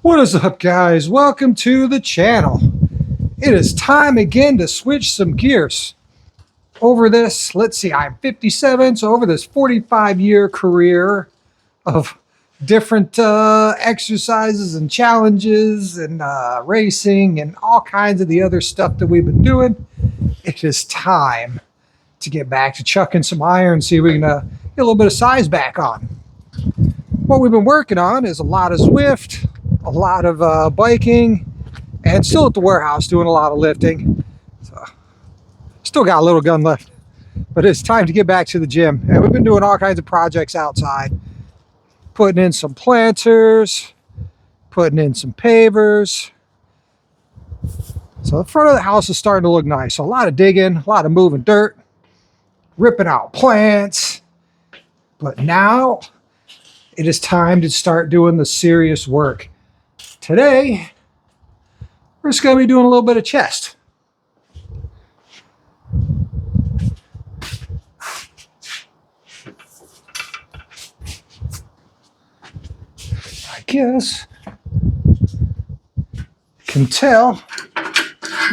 What is up, guys? Welcome to the channel. It is time again to switch some gears. Over this, let's see, I'm 57, so over this 45-year career of different exercises and challenges and racing and all kinds of the other stuff that we've been doing, it is time to get back to chucking some iron, see if we can get a little bit of size back on. What we've been working on is a lot of Zwift, a lot of biking, and still at the warehouse doing a lot of lifting. So, still got a little gun left, but it's time to get back to the gym. And we've been doing all kinds of projects outside, putting in some planters, putting in some pavers. So the front of the house is starting to look nice. So a lot of digging, a lot of moving dirt, ripping out plants. But now it is time to start doing the serious work. Today, we're just going to be doing a little bit of chest. I guess you can tell,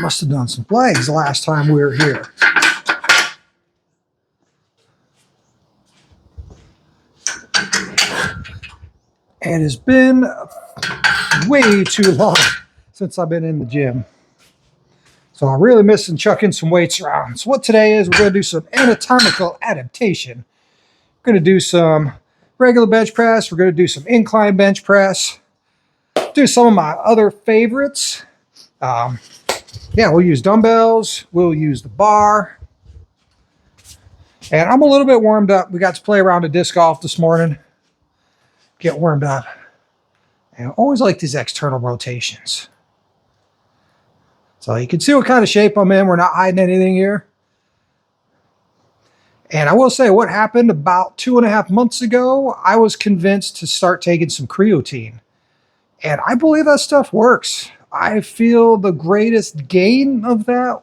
must have done some legs the last time we were here. It has been way too long since I've been in the gym. So I'm really missing chucking some weights around. So what today is, we're going to do some anatomical adaptation. We're going to do some regular bench press. We're going to do some incline bench press. Do some of my other favorites. Yeah, we'll use dumbbells. We'll use the bar. And I'm a little bit warmed up. We got to play around a disc golf this morning. Get warmed up. And I always like these external rotations. So you can see what kind of shape I'm in. We're not hiding anything here. And I will say what happened about 2.5 months ago, I was convinced to start taking some creatine. And I believe that stuff works. I feel the greatest gain of that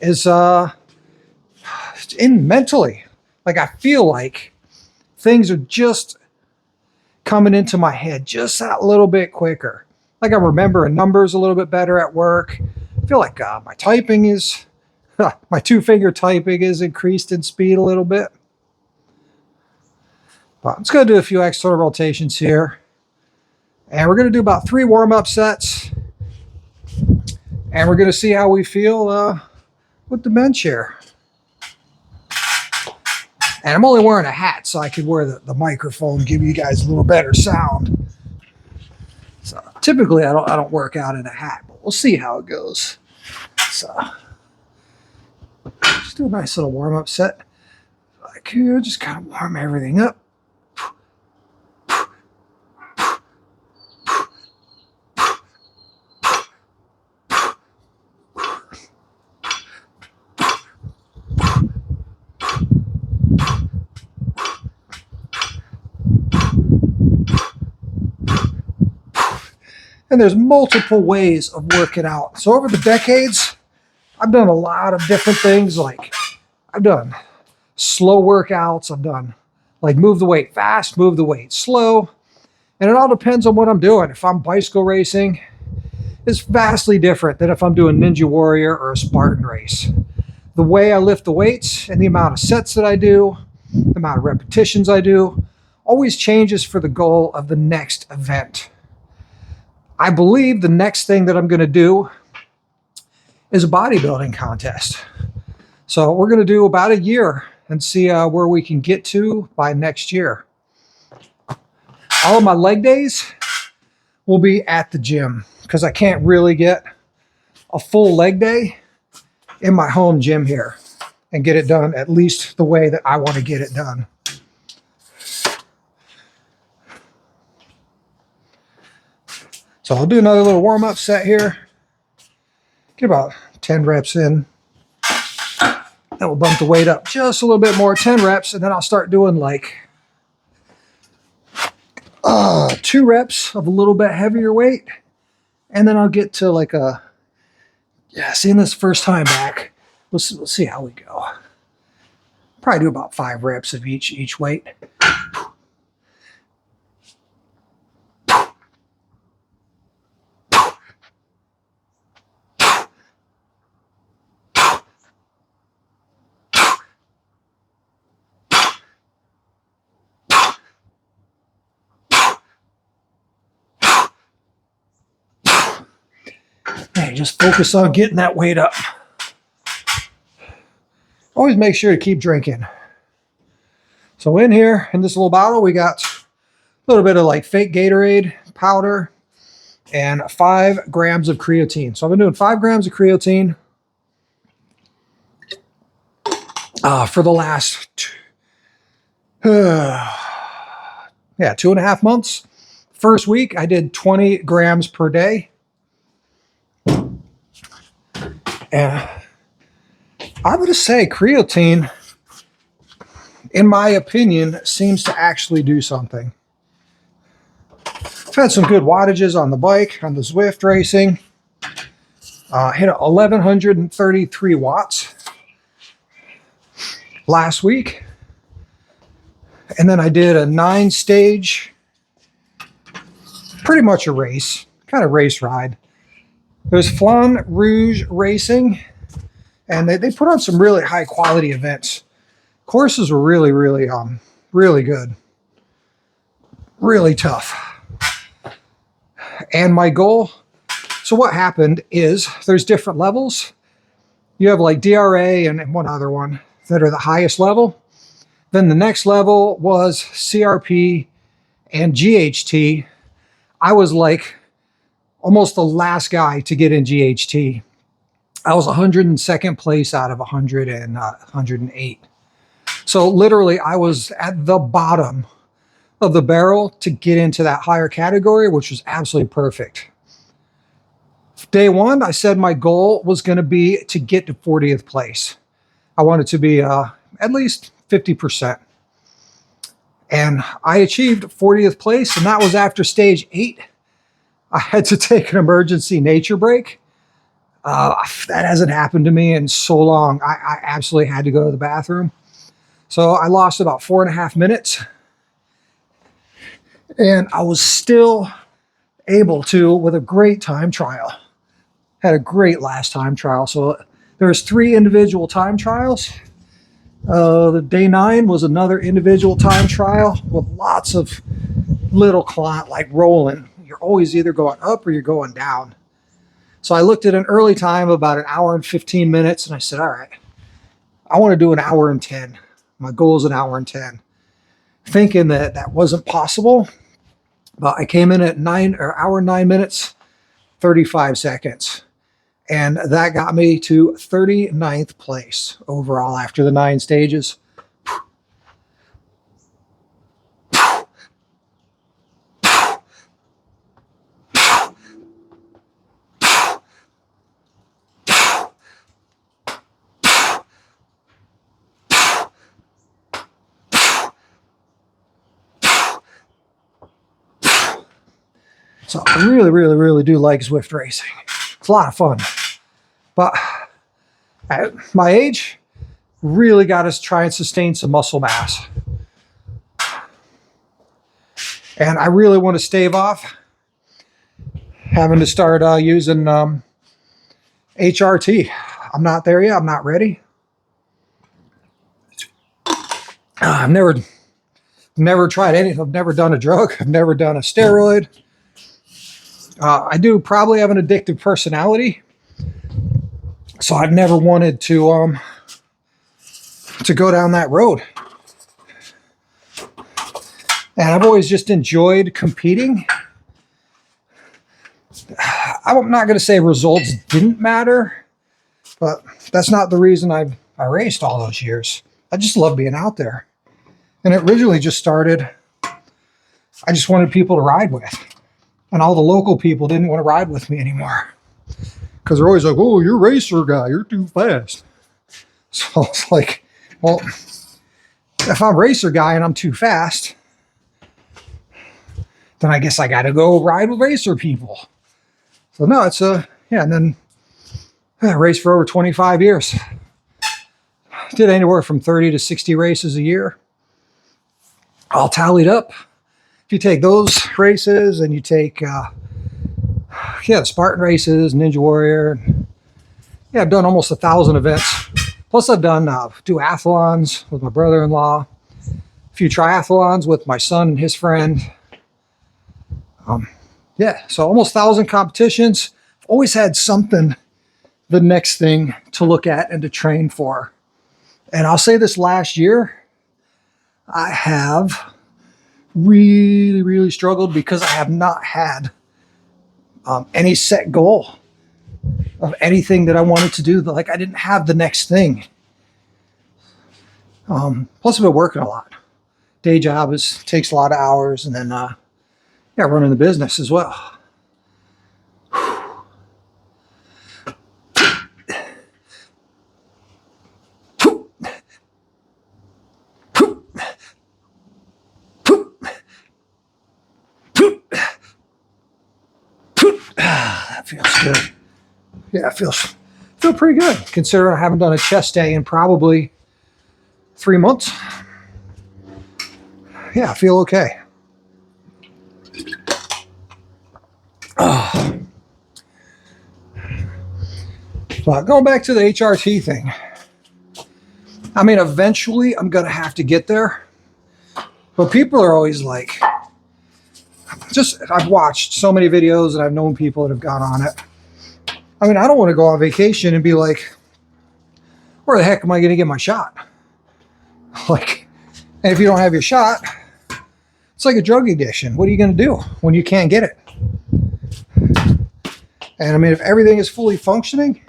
is in mentally. Like I feel like things are just coming into my head just that little bit quicker. Like I'm remembering numbers a little bit better at work. I feel like my typing is, my 2-finger typing is increased in speed a little bit. But I'm just going to do a few external rotations here. And we're going to do about 3 warm-up sets. And we're going to see how we feel with the bench here. And I'm only wearing a hat, so I could wear the microphone and give you guys a little better sound. So typically I don't work out in a hat, but we'll see how it goes. So just do a nice little warm-up set. Like here, just kind of warm everything up. And there's multiple ways of working out. So over the decades, I've done a lot of different things. Like I've done slow workouts. I've done like move the weight fast, move the weight slow. And it all depends on what I'm doing. If I'm bicycle racing, it's vastly different than if I'm doing Ninja Warrior or a Spartan race. The way I lift the weights and the amount of sets that I do, the amount of repetitions I do, always changes for the goal of the next event. I believe the next thing that I'm going to do is a bodybuilding contest. So we're going to do about a year and see where we can get to by next year. All of my leg days will be at the gym because I can't really get a full leg day in my home gym here and get it done at least the way that I want to get it done. So I'll do another little warm-up set here. Get about 10 reps in. Then we'll bump the weight up just a little bit more, 10 reps, and then I'll start doing like 2 reps of a little bit heavier weight. And then I'll get to like a, yeah, seeing this first time back, we'll see how we go. Probably do about 5 reps of each weight. And just focus on getting that weight up. Always make sure to keep drinking. So in here, in this little bottle, we got a little bit of like fake Gatorade powder and 5 grams of creatine. So I've been doing 5 grams of creatine for the last 2.5 months. First week, I did 20 grams per day. And I'm going to say creatine, in my opinion, seems to actually do something. I've had some good wattages on the bike, on the Zwift racing. Hit 1,133 watts last week. And then I did a 9-stage, pretty much a race, kind of race ride. It was Flan Rouge Racing, and they put on some really high quality events. Courses were really good, really tough. And my goal, so what happened is there's different levels. You have like DRA and one other one that are the highest level. Then the next level was CRP and GHT. I was like almost the last guy to get in GHT. I was 102nd place out of 108. So literally I was at the bottom of the barrel to get into that higher category, which was absolutely perfect. Day one, I said my goal was going to be to get to 40th place. I wanted to be at least 50%. And I achieved 40th place, and that was after stage 8. I had to take an emergency nature break. That hasn't happened to me in so long. I absolutely had to go to the bathroom. So I lost about 4.5 minutes. And I was still able to, with a great time trial. Had a great last time trial. So there's 3 individual time trials. The day 9 was another individual time trial with lots of little clot, like rolling. You're always either going up or you're going down. So I looked at an early time about 1 hour and 15 minutes, and I said, all right, I want to do 1 hour and 10. My goal is 1 hour and 10. Thinking that that wasn't possible, but I came in at 1 hour and 9 minutes, 35 seconds. And that got me to 39th place overall after the 9 stages. So I really do like Zwift racing. It's a lot of fun. But at my age, really got to try and sustain some muscle mass. And I really want to stave off having to start using HRT. I'm not there yet. I'm not ready. I've never tried anything. I've never done a drug. I've never done a steroid. I do probably have an addictive personality. So I've never wanted to go down that road. And I've always just enjoyed competing. I'm not going to say results didn't matter, but that's not the reason I raced all those years. I just love being out there. And it originally just started, I just wanted people to ride with. And all the local people didn't want to ride with me anymore. Because they're always like, oh, you're a racer guy. You're too fast. So it's like, well, if I'm a racer guy and I'm too fast, then I guess I got to go ride with racer people. So no, it's yeah. And then I raced for over 25 years. Did anywhere from 30 to 60 races a year. All tallied up. If you take those races and you take, the Spartan races, Ninja Warrior. Yeah, I've done almost 1,000 events. Plus I've done duathlons with my brother-in-law, a few triathlons with my son and his friend. So almost 1,000 competitions. always had something, the next thing to look at and to train for. And I'll say this last year, I have really, really struggled because I have not had any set goal of anything that I wanted to do. Like I didn't have the next thing. Plus I've been working a lot. Day job takes a lot of hours, and then running the business as well. That feels good. Yeah, it feel pretty good considering I haven't done a chest day in probably 3 months. Yeah, I feel okay. But going back to the HRT thing, I mean, eventually I'm going to have to get there. But people are always like, I've watched so many videos and I've known people that have gone on it. I mean, I don't want to go on vacation and be like, where the heck am I going to get my shot? Like, and if you don't have your shot, it's like a drug addiction. What are you going to do when you can't get it? And I mean, if everything is fully functioning,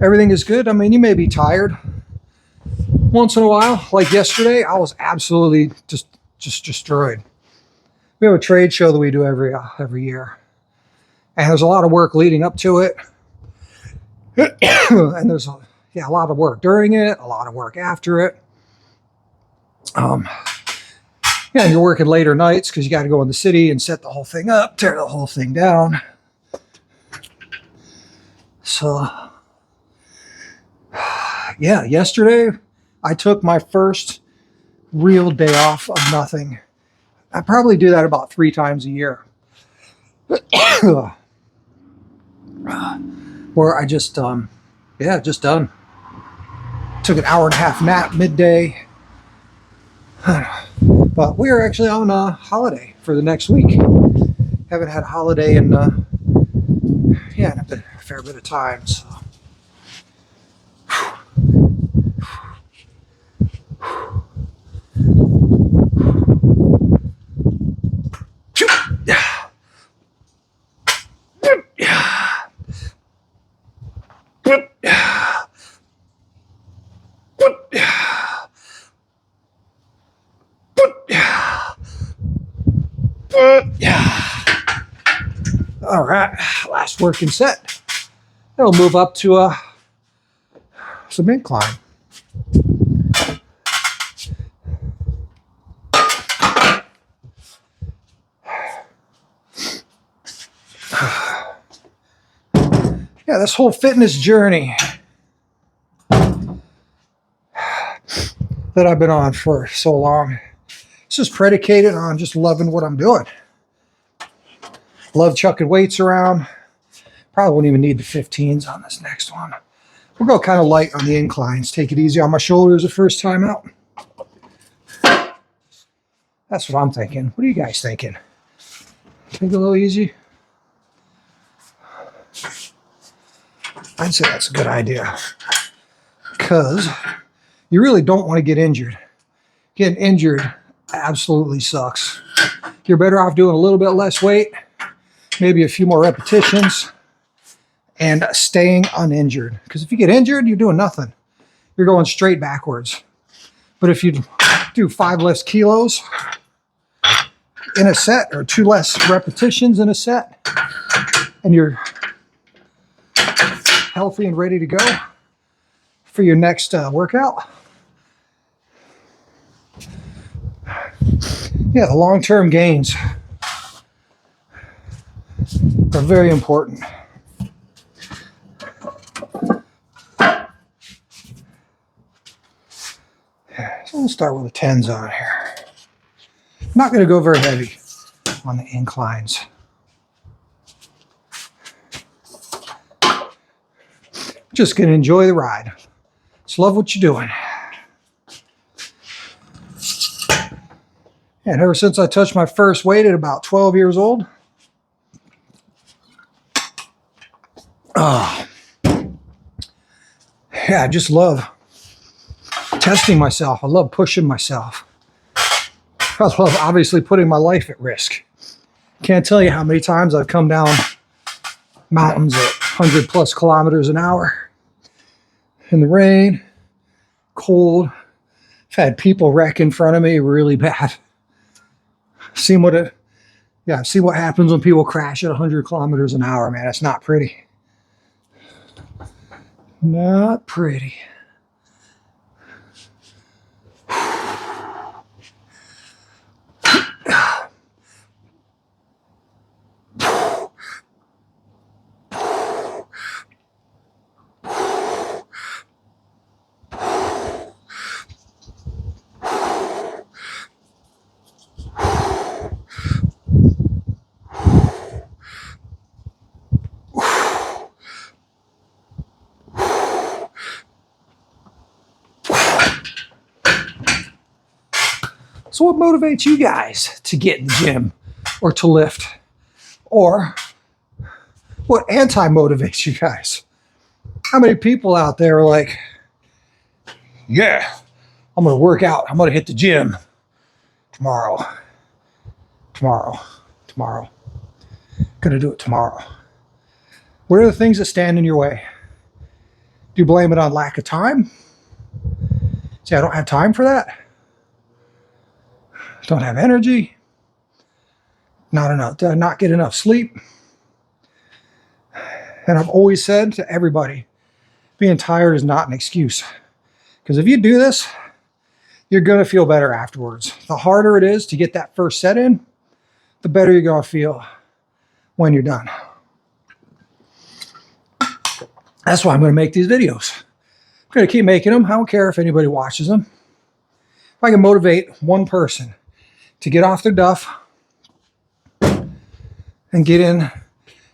everything is good. I mean, you may be tired once in a while. Like yesterday, I was absolutely just destroyed. We have a trade show that we do every year, and there's a lot of work leading up to it, and there's a lot of work during it, a lot of work after it. You're working later nights because you got to go in the city and set the whole thing up, tear the whole thing down. So, yeah, yesterday I took my first real day off of nothing. I probably do that about 3 times a year. Where I just done. Took an hour and a half nap midday. But we are actually on a holiday for the next week. Haven't had a holiday in a fair bit of time. So. All right, last working set. Then we'll move up to some incline. Yeah, this whole fitness journey that I've been on for so long, it's just predicated on just loving what I'm doing. Love chucking weights around. Probably won't even need the 15s on this next one. We'll go kind of light on the inclines. Take it easy on my shoulders the first time out. That's what I'm thinking. What are you guys thinking? Take it a little easy? I'd say that's a good idea. Because you really don't want to get injured. Getting injured absolutely sucks. You're better off doing a little bit less weight, maybe a few more repetitions, and staying uninjured. Because if you get injured, you're doing nothing. You're going straight backwards. But if you do 5 less kilos in a set, or 2 less repetitions in a set, and you're healthy and ready to go for your next workout, yeah, the long-term gains are very important. So we'll start with the 10s on here. I'm not going to go very heavy on the inclines. Just going to enjoy the ride. Just love what you're doing. And ever since I touched my first weight at about 12 years old, Yeah, I just love testing myself. I love pushing myself. I love obviously putting my life at risk. Can't tell you how many times I've come down mountains at 100 plus kilometers an hour in the rain, cold. I've had people wreck in front of me really bad. Seen what see what happens when people crash at 100 kilometers an hour, man. It's not pretty. Not pretty. So what motivates you guys to get in the gym or to lift? Or what anti-motivates you guys? How many people out there are like, yeah, I'm going to work out. I'm going to hit the gym tomorrow. Going to do it tomorrow. What are the things that stand in your way? Do you blame it on lack of time? Say, I don't have time for that. Don't have energy. Not get enough sleep. And I've always said to everybody, being tired is not an excuse. Because if you do this, you're going to feel better afterwards. The harder it is to get that first set in, the better you're going to feel when you're done. That's why I'm going to make these videos. I'm going to keep making them. I don't care if anybody watches them. If I can motivate one person to get off their duff and get in,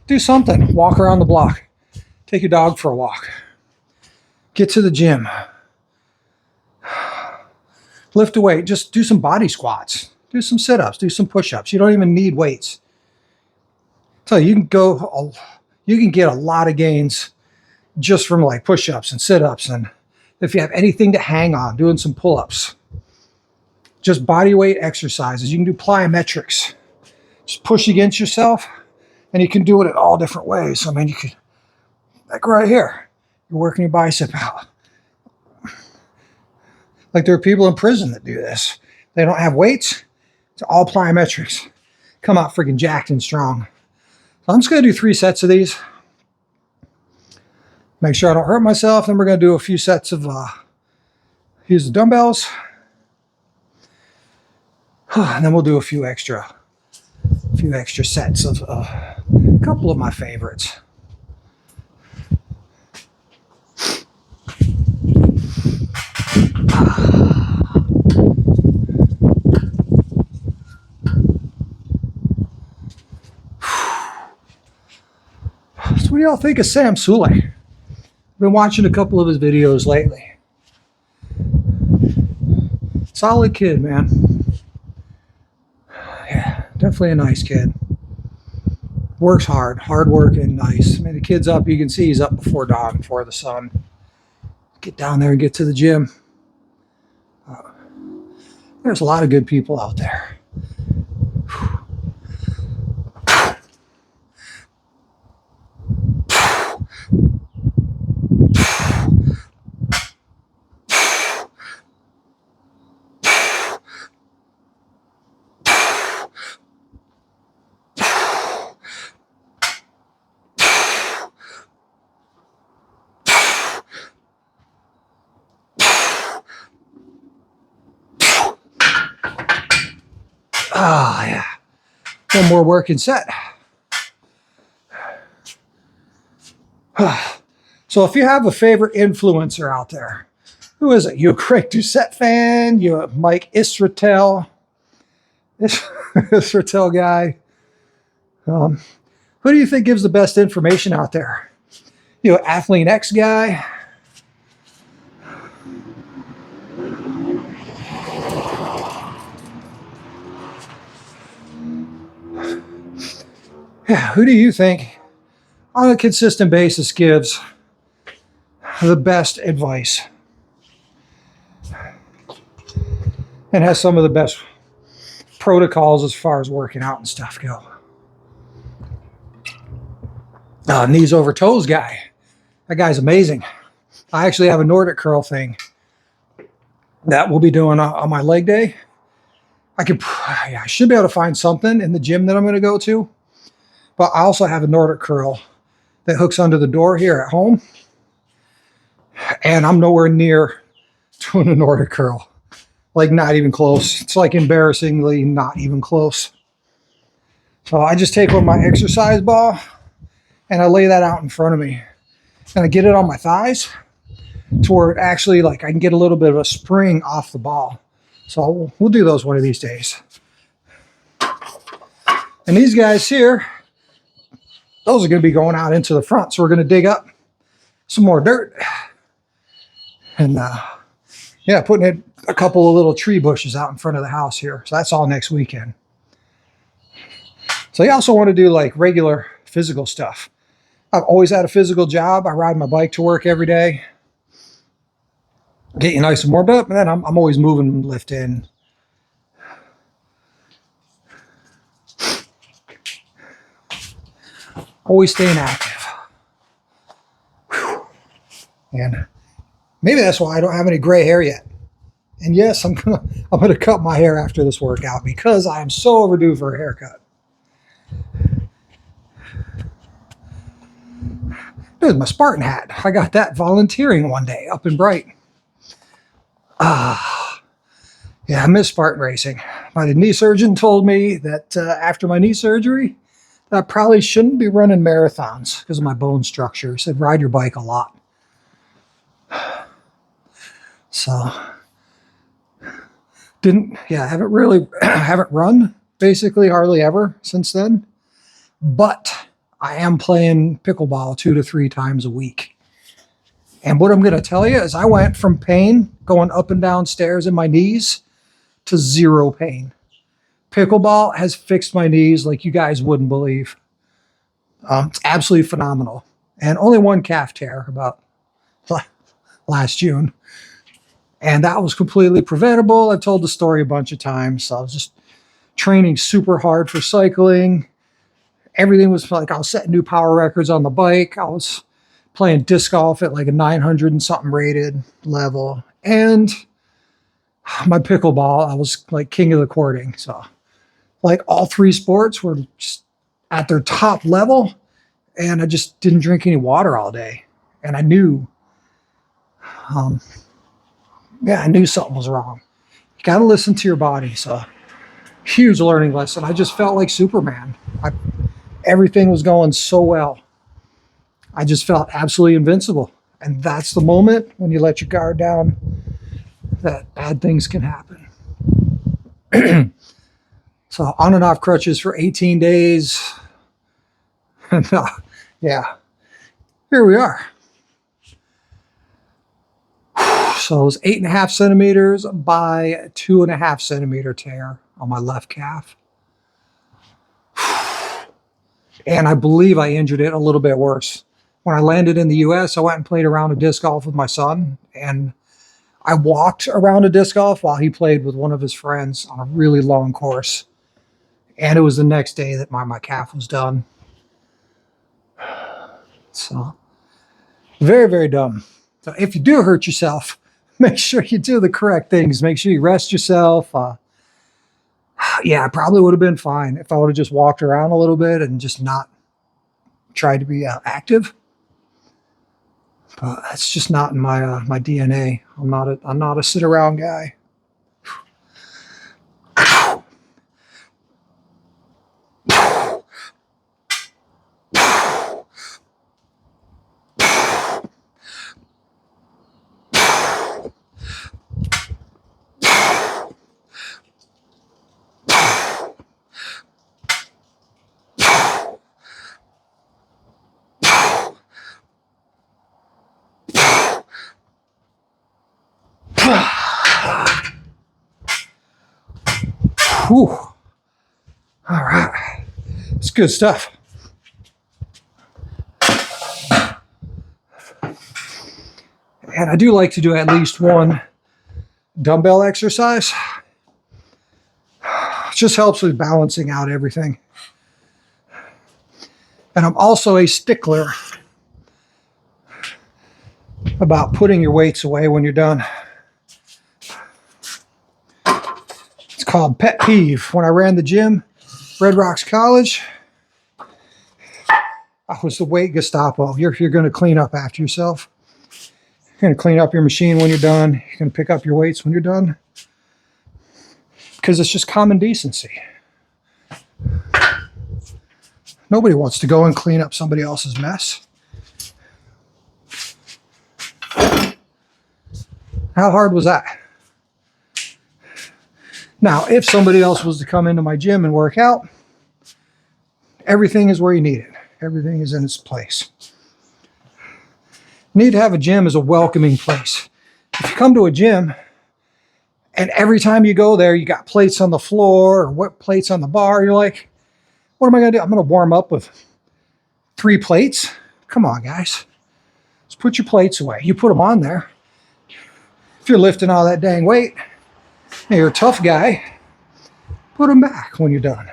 do something, walk around the block, take your dog for a walk, get to the gym, lift a weight, just do some body squats, do some sit-ups, do some push-ups. You don't even need weights. So you can get a lot of gains just from like push-ups and sit-ups, and if you have anything to hang on, doing some pull-ups. Just body weight exercises. You can do plyometrics. Just push against yourself, and you can do it in all different ways. I mean, you could, like right here, you're working your bicep out. Like there are people in prison that do this. They don't have weights. It's all plyometrics. Come out freaking jacked and strong. So I'm just going to do 3 sets of these. Make sure I don't hurt myself. Then we're going to do a few sets of, use the dumbbells. And then we'll do a few extra sets of a couple of my favorites. So what do y'all think of Sam Sule? I've been watching a couple of his videos lately. Solid kid, man. Yeah, definitely a nice kid. Works hard working, nice. I mean, the kid's up. You can see he's up before dawn, before the sun. Get down there and get to the gym. There's a lot of good people out there. Oh, yeah. One more working set. So if you have a favorite influencer out there, who is it? You a Craig Doucette fan? You a Mike Israetel? Israetel guy? Who do you think gives the best information out there? You know, Athlete X guy? Yeah, who do you think on a consistent basis gives the best advice and has some of the best protocols as far as working out and stuff go. Knees over toes guy. That guy's amazing. I actually have a Nordic curl thing that we'll be doing on my leg day. I should be able to find something in the gym that I'm going to go to. But I also have a Nordic curl that hooks under the door here at home. And I'm nowhere near doing a Nordic curl. Like, not even close. It's like embarrassingly not even close. So I just take with my exercise ball and I lay that out in front of me. And I get it on my thighs to where it actually, like, I can get a little bit of a spring off the ball. So we'll do those one of these days. And these guys here, those are going to be going out into the front. So we're going to dig up some more dirt. And yeah, putting a couple of little tree bushes out in front of the house here. So that's all next weekend. So you also want to do like regular physical stuff. I've always had a physical job. I ride my bike to work every day. Get you nice and warmed up, and then I'm always moving and lifting. Always staying active. Whew. And maybe that's why I don't have any gray hair yet. And yes, I'm gonna cut my hair after this workout because I am so overdue for a haircut. There's my Spartan hat. I got that volunteering one day up in Bright. Yeah, I miss Spartan racing. My knee surgeon told me that after my knee surgery, that I probably shouldn't be running marathons because of my bone structure. He said, ride your bike a lot. So, haven't run basically hardly ever since then. But I am playing pickleball 2 to 3 times a week. And what I'm going to tell you is I went from pain going up and down stairs in my knees to 0 pain. Pickleball has fixed my knees like you guys wouldn't believe. It's absolutely phenomenal. And only 1 calf tear about last June. And that was completely preventable. I've told the story a bunch of times. So I was just training super hard for cycling. Everything was like I was setting new power records on the bike. I was playing disc golf at like a 900 and something rated level. And my pickleball, I was like king of the courting. So like all 3 sports were just at their top level. And I just didn't drink any water all day. And I knew, I knew something was wrong. You got to listen to your body. So huge learning lesson. I just felt like Superman. Everything was going so well. I just felt absolutely invincible. And that's the moment when you let your guard down that bad things can happen. So on and off crutches for 18 days. And yeah, here we are. So it was 8.5 centimeters by 2.5 centimeter tear on my left calf. And I believe I injured it a little bit worse. When I landed in the US, I went and played around a disc golf with my son. And I walked around a disc golf while he played with one of his friends on a really long course. And it was the next day that my calf was done. So, very, very dumb. So if you do hurt yourself, make sure you do the correct things. Make sure you rest yourself. Yeah, I probably would have been fine if I would have just walked around a little bit and just not tried to be active. But that's just not in my my DNA. I'm not a sit around guy. Whew. All right. It's good stuff. And I do like to do at least one dumbbell exercise. It just helps with balancing out everything. And I'm also a stickler about putting your weights away when you're done. It's called pet peeve. When I ran the gym, Red Rocks College, I was the weight Gestapo. You're going to clean up after yourself. You're going to clean up your machine when you're done. You're going to pick up your weights when you're done. Because it's just common decency. Nobody wants to go and clean up somebody else's mess. How hard was that? Now, if somebody else was to come into my gym and work out, everything is where you need it. Everything is in its place. You need to have a gym as a welcoming place. If you come to a gym and every time you go there, you got plates on the floor or what plates on the bar, you're like, what am I going to do? I'm going to warm up with 3 plates? Come on, guys. Just put your plates away. You put them on there. If you're lifting all that dang weight, and you're a tough guy, put them back when you're done.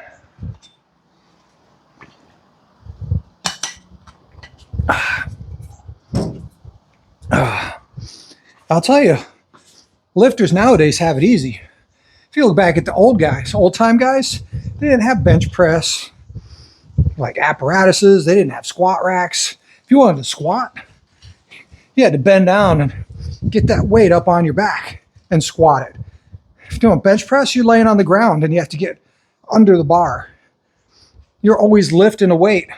I'll tell you, lifters nowadays have it easy. If you look back at the old guys, old-time guys, they didn't have bench press, like apparatuses. They didn't have squat racks. If you wanted to squat, you had to bend down and get that weight up on your back and squat it. If you're doing bench press, you're laying on the ground and you have to get under the bar. You're always lifting a weight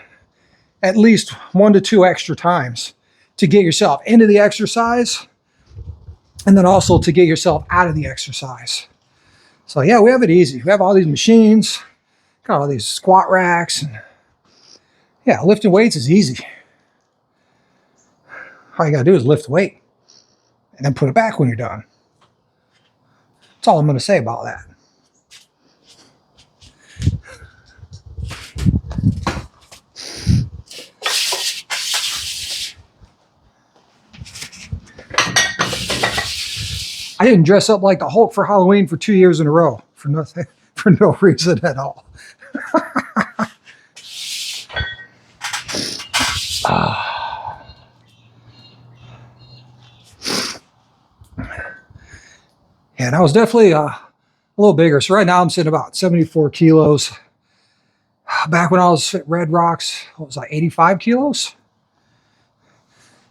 at least 1 to 2 extra times to get yourself into the exercise and then also to get yourself out of the exercise. So yeah, we have it easy. We have all these machines, got all these squat racks, and yeah, lifting weights is easy. All you gotta do is lift the weight and then put it back when you're done. That's all I'm gonna say about that. I didn't dress up like the Hulk for Halloween for 2 years in a row for nothing, for no reason at all. And I was definitely a little bigger. So right now I'm sitting about 74 kilos. Back when I was at Red Rocks, I was like 85 kilos.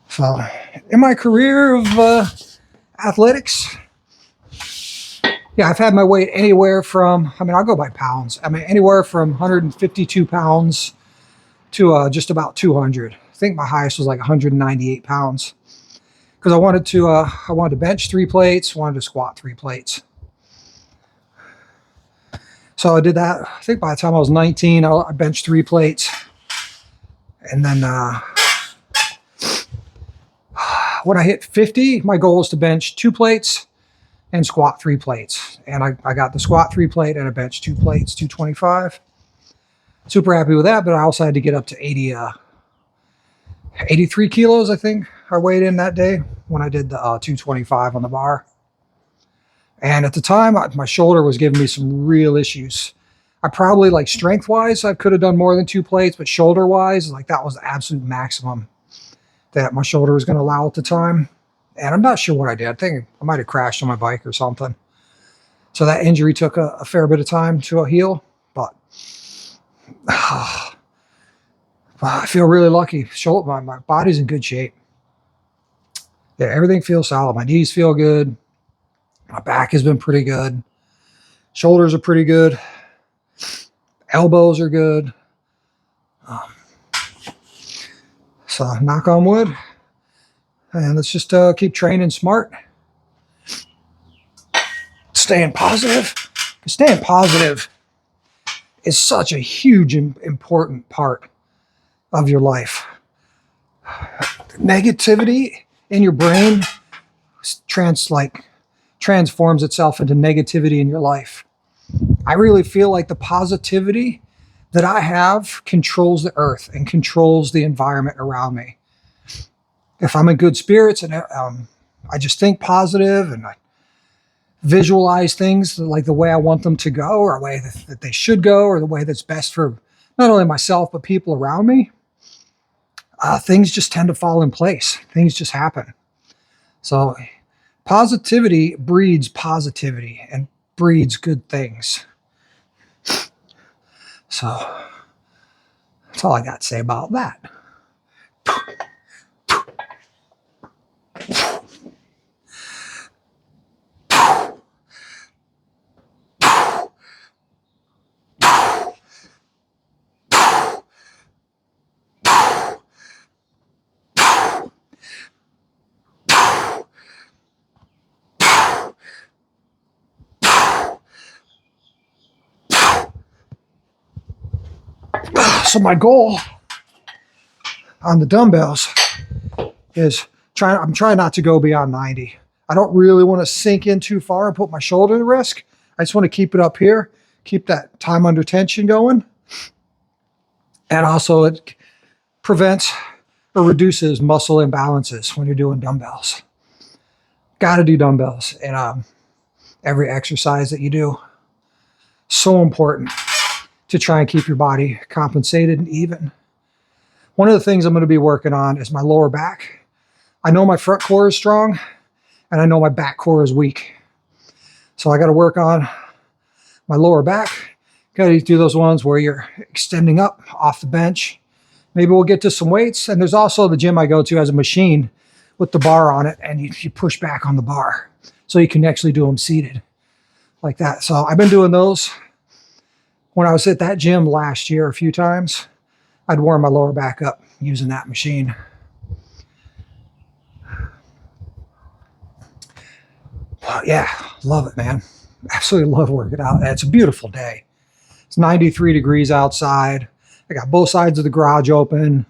So in my career of athletics, yeah, I've had my weight anywhere from, I'll go by pounds. Anywhere from 152 pounds to just about 200. I think my highest was like 198 pounds. Because I wanted to bench 3 plates, wanted to squat 3 plates. So I did that. I think by the time I was 19, I benched 3 plates. And then when I hit 50, my goal was to bench 2 plates and squat 3 plates. And I got the squat 3 plate and I benched 2 plates, 225. Super happy with that, but I also had to get up to 83 kilos, I think I weighed in that day when I did the 225 on the bar. And at the time, my shoulder was giving me some real issues. I probably, like strength-wise, I could have done more than 2 plates, but shoulder-wise, like that was the absolute maximum that my shoulder was going to allow at the time. And I'm not sure what I did. I think I might have crashed on my bike or something. So that injury took a fair bit of time to heal, but I feel really lucky. My body's in good shape. Yeah, everything feels solid. My knees feel good. My back has been pretty good. Shoulders are pretty good. Elbows are good. So knock on wood. And let's just keep training smart. Staying positive. Staying positive is such a huge, important part of your life. Negativity in your brain transforms itself into negativity in your life. I really feel like the positivity that I have controls the earth and controls the environment around me. If I'm in good spirits and I just think positive and I visualize things like the way I want them to go, or a way that they should go, or the way that's best for not only myself, but people around me. Things just tend to fall in place. Things just happen. So positivity breeds positivity and breeds good things. So that's all I got to say about that. So my goal on the dumbbells is I'm trying not to go beyond 90. I don't really want to sink in too far and put my shoulder at risk. I just want to keep it up here, keep that time under tension going. And also it prevents or reduces muscle imbalances when you're doing dumbbells. Got to do dumbbells in every exercise that you do. So important to try and keep your body compensated and even. One of the things I'm going to be working on is my lower back. I know my front core is strong and I know my back core is weak. So I got to work on my lower back. Got to do those ones where you're extending up off the bench. Maybe we'll get to some weights. And there's also the gym I go to has a machine with the bar on it, and you push back on the bar. So you can actually do them seated like that. So I've been doing those. When I was at that gym last year a few times, I'd warm my lower back up using that machine. But yeah, love it, man. Absolutely love working out. It's a beautiful day. It's 93 degrees outside. I got both sides of the garage open. And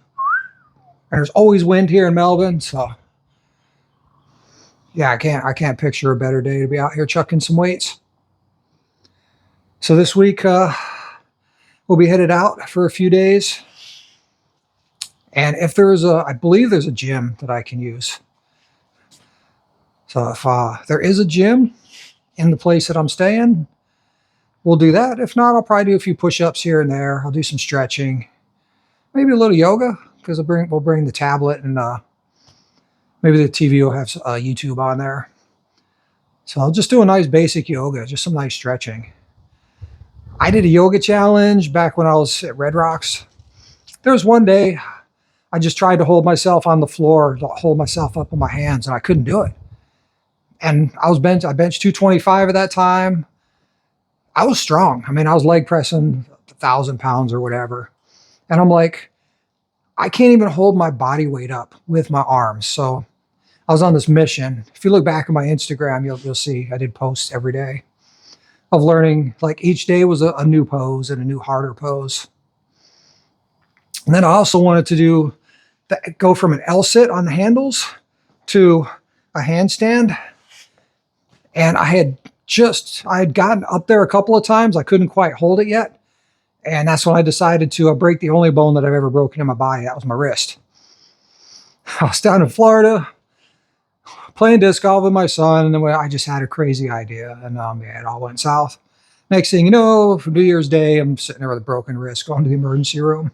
there's always wind here in Melbourne, so yeah, I can't picture a better day to be out here chucking some weights. So this week we'll be headed out for a few days. And if I believe there's a gym that I can use. So if there is a gym in the place that I'm staying, we'll do that. If not, I'll probably do a few push-ups here and there. I'll do some stretching, maybe a little yoga, because we'll bring the tablet, and maybe the TV will have YouTube on there. So I'll just do a nice basic yoga, just some nice stretching. I did a yoga challenge back when I was at Red Rocks. There was one day I just tried to hold myself on the floor, to hold myself up on my hands, and I couldn't do it. And I benched 225 at that time. I was strong. I mean, I was leg pressing 1,000 pounds or whatever. And I'm like, I can't even hold my body weight up with my arms. So I was on this mission. If you look back at my Instagram, you'll see I did posts every day of learning. Like each day was a new pose and a new harder pose. And then I also wanted to go from an L sit on the handles to a handstand. And I had gotten up there a couple of times. I couldn't quite hold it yet. And that's when I decided to break the only bone that I've ever broken in my body. That was my wrist. I was down in Florida playing disc golf with my son, and then I just had a crazy idea, and it all went south. Next thing you know, for New Year's Day, I'm sitting there with a broken wrist going to the emergency room.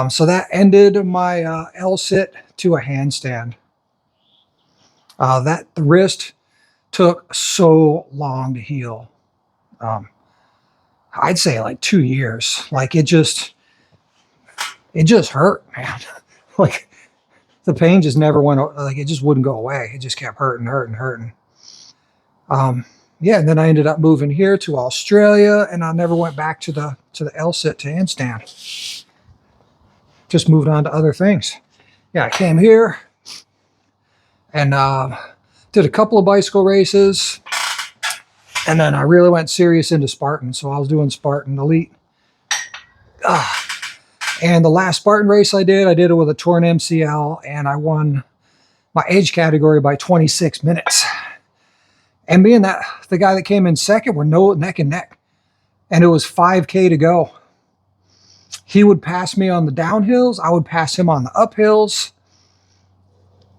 So that ended my L sit to a handstand. The wrist took so long to heal. I'd say like 2 years. Like it just hurt, man. Like the pain just never went, like it just wouldn't go away. It just kept hurting. Yeah, and then I ended up moving here to Australia, and I never went back to the L-sit to handstand. Just moved on to other things. Yeah, I came here and did a couple of bicycle races, and then I really went serious into Spartan. So I was doing Spartan Elite. And the last Spartan race I did it with a torn MCL, and I won my age category by 26 minutes. And being that the guy that came in second were neck and neck, and it was 5K to go. He would pass me on the downhills. I would pass him on the uphills.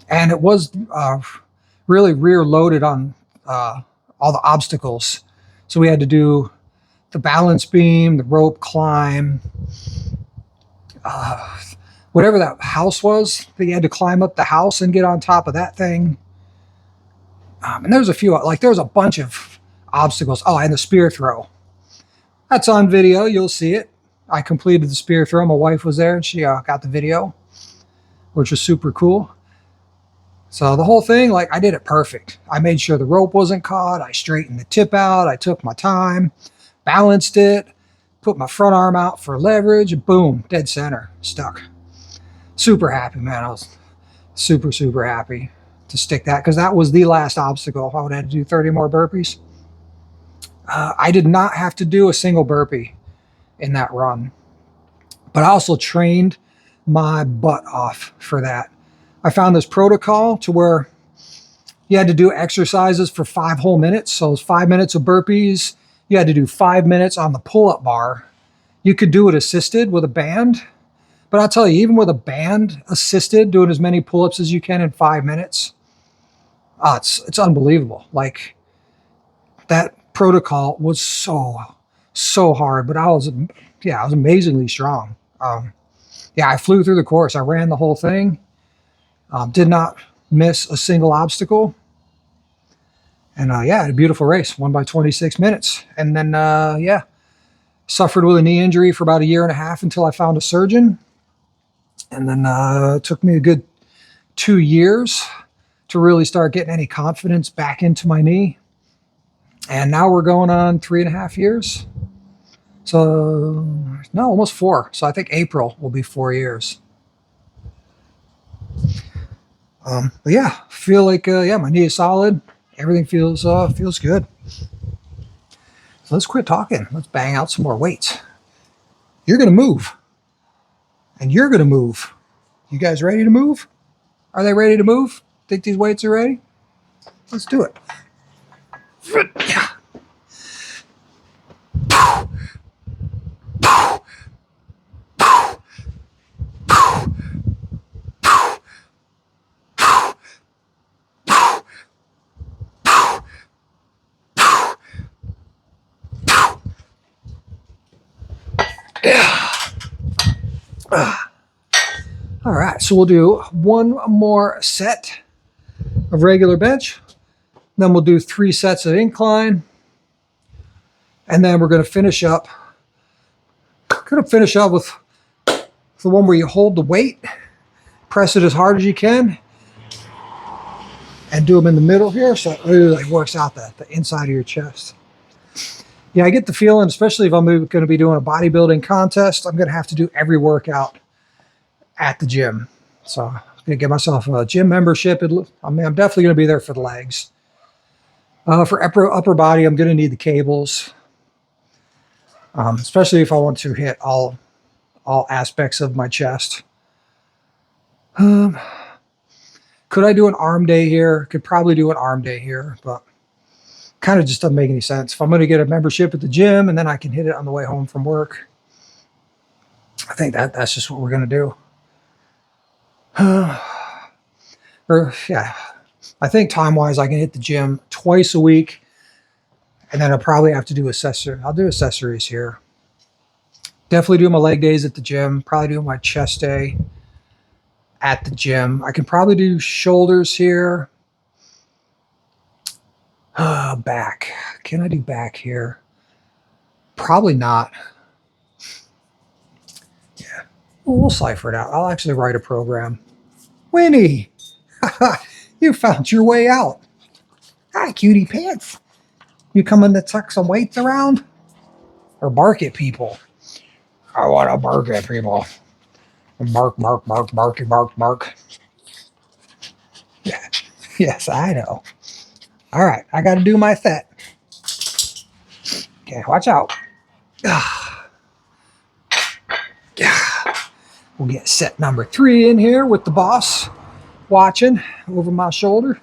And it was really rear loaded on all the obstacles. So we had to do the balance beam, the rope climb, uh, whatever that house was, that you had to climb up the house and get on top of that thing. And there's a few, like there's a bunch of obstacles. Oh, and the spear throw. That's on video. You'll see it. I completed the spear throw. My wife was there and she got the video, which was super cool. So the whole thing, like I did it perfect. I made sure the rope wasn't caught. I straightened the tip out. I took my time, balanced it, put my front arm out for leverage, and boom, dead center, stuck. Super happy, man. I was super, super happy to stick that because that was the last obstacle. I would have to do 30 more burpees. I did not have to do a single burpee in that run, but I also trained my butt off for that. I found this protocol to where you had to do exercises for 5 whole minutes. So it was 5 minutes of burpees. You had to do 5 minutes on the pull-up bar. You could do it assisted with a band. But I'll tell you, even with a band assisted, doing as many pull-ups as you can in 5 minutes, it's unbelievable. Like that protocol was so hard, but I was amazingly strong. I flew through the course. I ran the whole thing. Did not miss a single obstacle. And I had a beautiful race, won by 26 minutes. And then, suffered with a knee injury for about 1.5 years until I found a surgeon. And then it took me a good 2 years to really start getting any confidence back into my knee. And now we're going on 3.5 years. So, no, almost 4. So I think April will be 4 years. Feel like my knee is solid. Everything feels good. So let's quit talking. Let's bang out some more weights. You're gonna move, and you're gonna move. You guys ready to move? Are they ready to move? Think these weights are ready? Let's do it. All right, so we'll do one more set of regular bench. Then we'll do 3 sets of incline. And then we're going to finish up. With the one where you hold the weight, press it as hard as you can, and do them in the middle here, so it really works out the inside of your chest. Yeah, I get the feeling, especially if I'm going to be doing a bodybuilding contest, I'm going to have to do every workout at the gym. So I'm going to get myself a gym membership. I'm definitely going to be there for the legs. For upper body, I'm going to need the cables, especially if I want to hit all aspects of my chest. Could I do an arm day here? Could probably do an arm day here, but kind of just doesn't make any sense. If I'm going to get a membership at the gym and then I can hit it on the way home from work, I think that's just what we're going to do. I think time-wise, I can hit the gym twice a week, and then I'll probably have to do accessories. I'll do accessories here. Definitely do my leg days at the gym. Probably do my chest day at the gym. I can probably do shoulders here. Back. Can I do back here? Probably not. Yeah. Well, we'll cipher it out. I'll actually write a program. Winnie, you found your way out. Hi, cutie pants. You coming to tuck some weights around? Or bark at people? I want to bark at people. Bark, bark, bark, barky, bark, bark. Yeah. Yes, I know. All right, I got to do my set. Okay, watch out. We'll get set number 3 in here with the boss watching over my shoulder.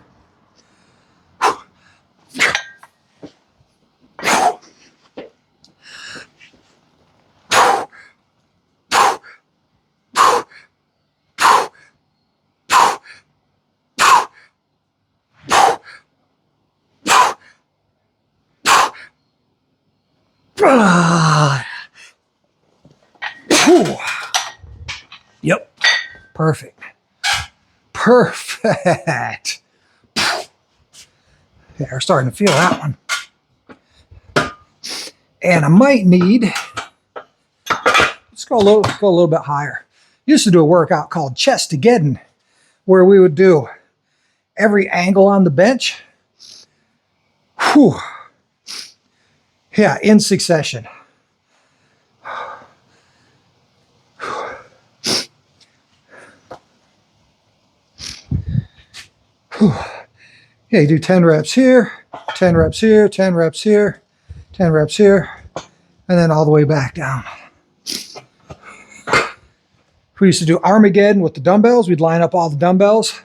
Ah. Whew. Yep. Perfect. Perfect. Yeah, we're starting to feel that one. And I might need, let's go a little bit higher. Used to do a workout called chest-to-geddon, where we would do every angle on the bench. Whew. Yeah, in succession. Whew. Yeah, you do 10 reps here, 10 reps here, 10 reps here, 10 reps here, and then all the way back down. We used to do Armageddon with the dumbbells. We'd line up all the dumbbells,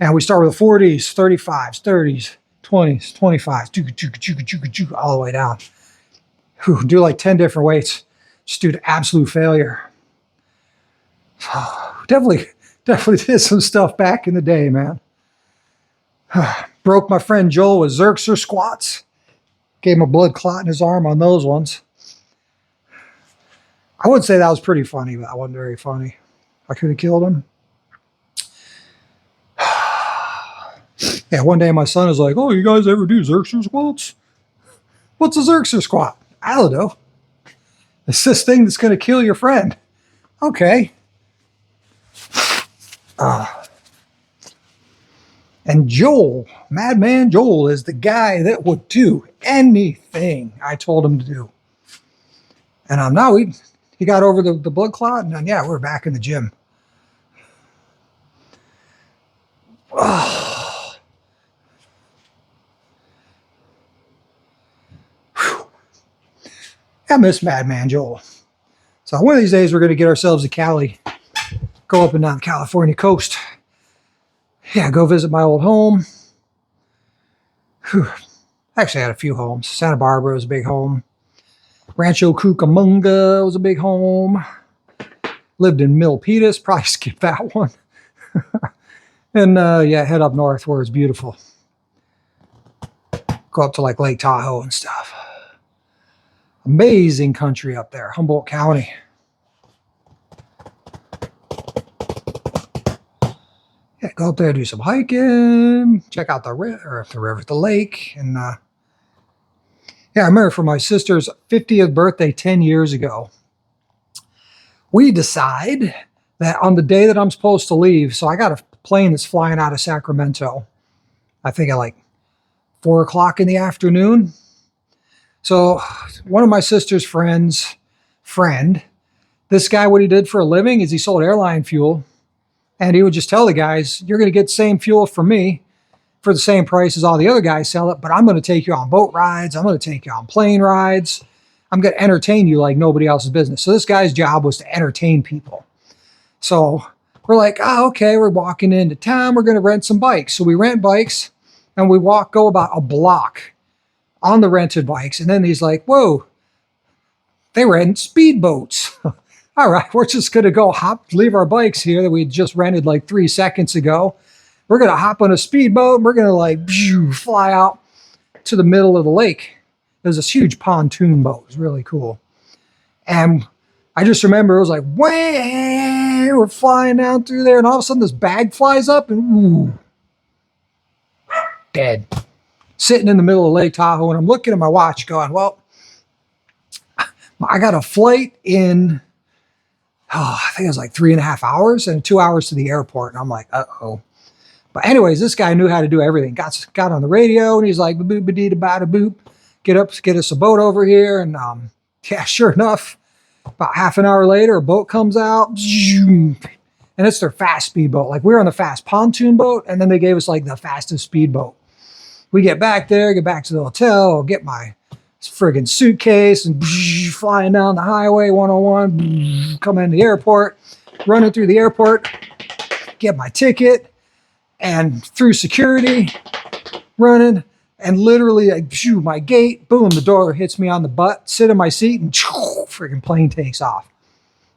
and we start with the 40s, 35s, 30s, 20s, 25s, all the way down. Whew, do like 10 different weights, just due to absolute failure. Definitely did some stuff back in the day, man. Broke my friend Joel with Xerxer squats. Gave him a blood clot in his arm on those ones. I would say that was pretty funny, but that wasn't very funny. I could have killed him. Yeah, one day my son is like, "Oh, you guys ever do Xerxer squats? What's a Xerxer squat?" I don't know. It's this thing that's going to kill your friend. Okay. And Joel, Madman Joel, is the guy that would do anything I told him to do. And now he got over the blood clot, and then, yeah, we're back in the gym. Oh. I miss Madman Joel. So one of these days we're going to get ourselves to Cali, go up and down the California coast. Yeah, go visit my old home. Whew. Actually, I had a few homes. Santa Barbara was a big home. Rancho Cucamonga was a big home. Lived in Milpitas. Probably skipped that one. And yeah, head up north where it's beautiful. Go up to like Lake Tahoe and stuff. Amazing country up there. Humboldt County. Yeah, go up there, do some hiking, check out the lake. And yeah, I remember for my sister's 50th birthday 10 years ago, we decide that on the day that I'm supposed to leave, so I got a plane that's flying out of Sacramento, I think at like 4 o'clock in the afternoon. So one of my sister's friend, this guy, what he did for a living is he sold airline fuel. And he would just tell the guys, "You're going to get the same fuel from me for the same price as all the other guys sell it, but I'm going to take you on boat rides. I'm going to take you on plane rides. I'm going to entertain you like nobody else's business." So this guy's job was to entertain people. So we're like, "Oh, okay, we're walking into town. We're going to rent some bikes." So we rent bikes, and we go about a block on the rented bikes. And then he's like, "Whoa, they rent speedboats." All right, we're just going to go leave our bikes here that we just rented like 3 seconds ago. We're going to hop on a speedboat. And we're going to like fly out to the middle of the lake. There's this huge pontoon boat. It was really cool. And I just remember it was like, way, we're flying down through there. And all of a sudden this bag flies up and ooh, dead. Sitting in the middle of Lake Tahoe. And I'm looking at my watch going, well, I got a flight in... I think it was like 3.5 hours and 2 hours to the airport. And I'm like, uh-oh. But anyways, this guy knew how to do everything. Got on the radio and he's like, boop, ba-dee, ba-da, boop. Get us a boat over here. And yeah, sure enough, about half an hour later, a boat comes out. And it's their fast speedboat. Like we were on the fast pontoon boat. And then they gave us like the fastest speedboat. We get back there, get back to the hotel, get my friggin' suitcase and flying down the highway 101, coming in the airport, running through the airport, get my ticket, and through security, running, and literally like my gate, boom, the door hits me on the butt, sit in my seat, and friggin' plane takes off.